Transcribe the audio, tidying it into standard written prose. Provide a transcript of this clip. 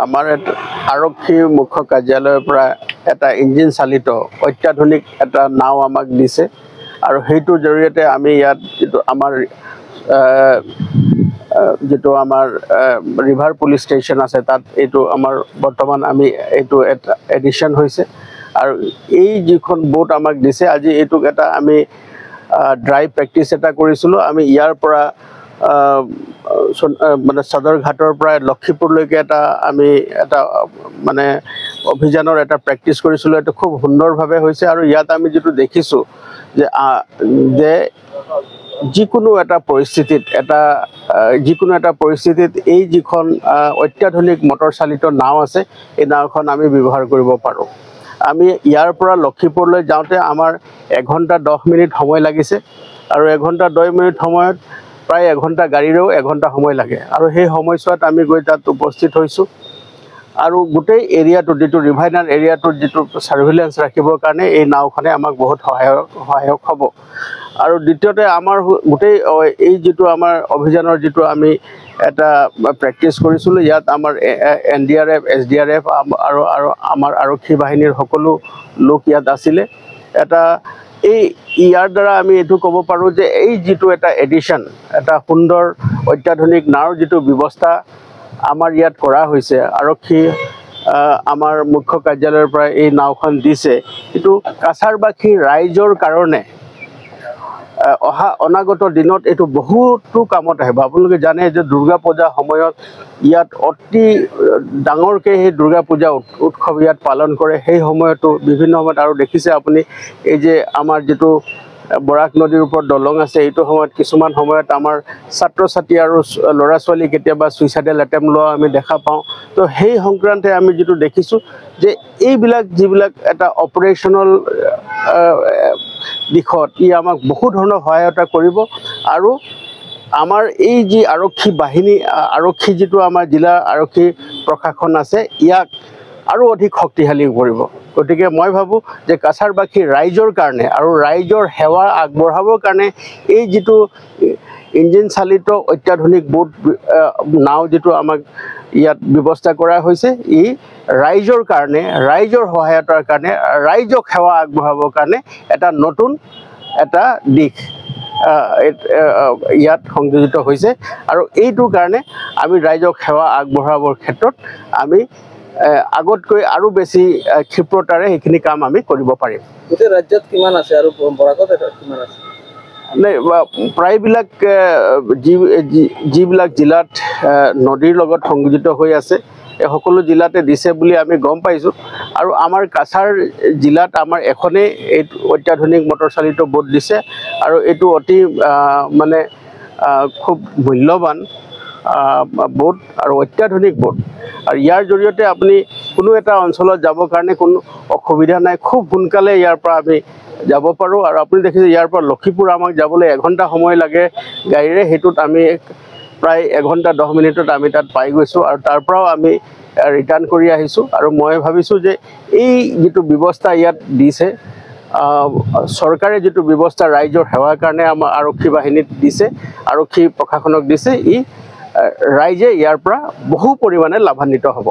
আমাৰ আৰক্ষী মুখ্য কাৰ্যালয়ৰ পৰা এটা ইঞ্জিন চালিত অত্যাধুনিক এটা নাও আমাক দিছে আৰু সেইটোৰ জৰিয়তে আমি ইয়াত যিটো আমাৰ ৰিভাৰ পুলিচ ষ্টেচন আছে তাত এইটো আমাৰ বৰ্তমান আমি এইটো এটা এডিশ্যন হৈছে আৰু এই যিখন বোট আমাক দিছে আজি এইটোক এটা আমি ড্ৰাই প্ৰেক্টিছ এটা কৰিছিলোঁ আমি ইয়াৰ পৰা মানে সদৰঘাটৰ পৰা লক্ষীপুৰলৈকে আমি এটা মানে অভিযানৰ এটা প্ৰেক্টিছ কৰিছিলোঁ এইটো খুব সুন্দৰভাৱে হৈছে আৰু ইয়াত আমি যিটো দেখিছোঁ যে যিকোনো এটা পৰিস্থিতিত এই যিখন অত্যাধুনিক মটৰ চালিত নাও আছে এই নাওখন আমি ব্যৱহাৰ কৰিব পাৰোঁ আমি ইয়াৰ পৰা লক্ষীপুৰলৈ যাওঁতে আমাৰ 1 ঘণ্টা 10 মিনিট সময় লাগিছে আৰু 1 ঘণ্টা 10 মিনিট সময়ত প্ৰায় 1 ঘণ্টা গাড়ীৰেও 1 ঘণ্টা সময় লাগে আৰু সেই সময়ছোৱাত আমি গৈ তাত উপস্থিত হৈছোঁ আৰু গোটেই এৰিয়াটো যিটো ৰিভাইনাৰ এৰিয়াটোৰ যিটো সাৰ্ভিলেন্স ৰাখিবৰ কাৰণে এই নাওখনে আমাক বহুত সহায়ক হ'ব আৰু দ্বিতীয়তে আমাৰ গোটেই এই যিটো আমাৰ অভিযানৰ যিটো আমি এটা প্ৰেক্টিছ কৰিছিলোঁ ইয়াত আমাৰ NDRF SDRF আৰু আমাৰ আৰক্ষী বাহিনীৰ সকলো লোক ইয়াত আছিলে ইয়াৰ দ্বাৰা আমি এইটো ক'ব পাৰোঁ যে এই যিটো এটা এডিশ্যন এটা সুন্দৰ অত্যাধুনিক নাওৰ যিটো ব্যৱস্থা আমাৰ ইয়াত কৰা হৈছে আৰক্ষী আমাৰ মুখ্য কাৰ্যালয়ৰ পৰা এই নাওখন দিছে এইটো কাছাৰবাসী ৰাইজৰ কাৰণে অনাগত দিনত এইটো বহুতো কামত আহিব আপোনালোকে জানে যে দুৰ্গা পূজাৰ সময়ত ইয়াত অতি ডাঙৰকৈ সেই দুৰ্গা পূজা উৎসৱ ইয়াত পালন কৰে সেই সময়তো বিভিন্ন সময়ত আৰু দেখিছে আপুনি এই যে আমাৰ যিটো বৰাক নদীৰ ওপৰত দলং আছে এইটো সময়ত কিছুমান সময়ত আমাৰ ছাত্ৰ ছাত্ৰী আৰু ল'ৰা ছোৱালী কেতিয়াবা সুইচাইডেল এটেম্প লোৱা আমি দেখা পাওঁ তো সেই সংক্ৰান্তে আমি যিটো দেখিছোঁ যে যিবিলাক এটা অপাৰেশ্যনেল দিশত আমাক বহু ধৰণৰ সহায়তা কৰিব আৰু আমাৰ এই যি আৰক্ষী যিটো আমাৰ জিলা আৰক্ষী প্ৰশাসন আছে ইয়াক আৰু অধিক শক্তিশালী কৰিব গতিকে মই ভাবোঁ যে কাছাৰবাসী ৰাইজৰ কাৰণে আৰু ৰাইজৰ সেৱা আগবঢ়াবৰ কাৰণে এই যিটো ইঞ্জিন চালিত অত্যাধুনিক বোট নাও যিটো আমাক ইয়াত ব্যৱস্থা কৰা হৈছে ৰাইজৰ কাৰণে ৰাইজৰ সহায়তাৰ কাৰণে ৰাইজক সেৱা আগবঢ়াবৰ কাৰণে এটা নতুন এটা দিশ ইয়াত সংযোজিত হৈছে আৰু এইটোৰ কাৰণে আমি ৰাইজক সেৱা আগবঢ়াবৰ ক্ষেত্ৰত আমি আগতকৈ আৰু বেছি ক্ষিপ্ৰতাৰে সেইখিনি কাম আমি কৰিব পাৰিম গোটেই ৰাজ্যত কিমান আছে আৰু বৰাকত কিমান আছে প্ৰায়বিলাক যিবিলাক জিলাত নদীৰ লগত সংযোজিত হৈ আছে এই সকলো জিলাতে দিছে বুলি আমি গম পাইছোঁ আৰু আমাৰ কাছাৰ জিলাত আমাৰ এখনেই এই অত্যাধুনিক মটৰ চালিত বোট দিছে আৰু এইটো অতি মানে খুব মূল্যৱান বোট আৰু অত্যাধুনিক বোট আৰু ইয়াৰ জৰিয়তে আপুনি কোনো এটা অঞ্চলত যাবৰ কাৰণে কোনো অসুবিধা নাই খুব সোনকালে ইয়াৰ পৰা আমি যাব পাৰোঁ আৰু আপুনি দেখিছে ইয়াৰ পৰা লক্ষীপুৰ আমাক যাবলৈ 1 ঘণ্টা সময় লাগে গাড়ীৰে সেইটোত আমি প্ৰায় 1 ঘণ্টা 10 মিনিটত আমি তাত পাই গৈছোঁ আৰু তাৰ পৰাও আমি ৰিটাৰ্ণ কৰি আহিছোঁ আৰু মই ভাবিছোঁ যে এই যিটো ব্যৱস্থা ইয়াত দিছে চৰকাৰে যিটো ব্যৱস্থা ৰাইজৰ সেৱাৰ কাৰণে আমাৰ আৰক্ষী বাহিনীত দিছে আৰক্ষী প্ৰশাসনক দিছে ৰাইজে ইয়াৰ পৰা বহু পৰিমাণে লাভান্বিত হ'ব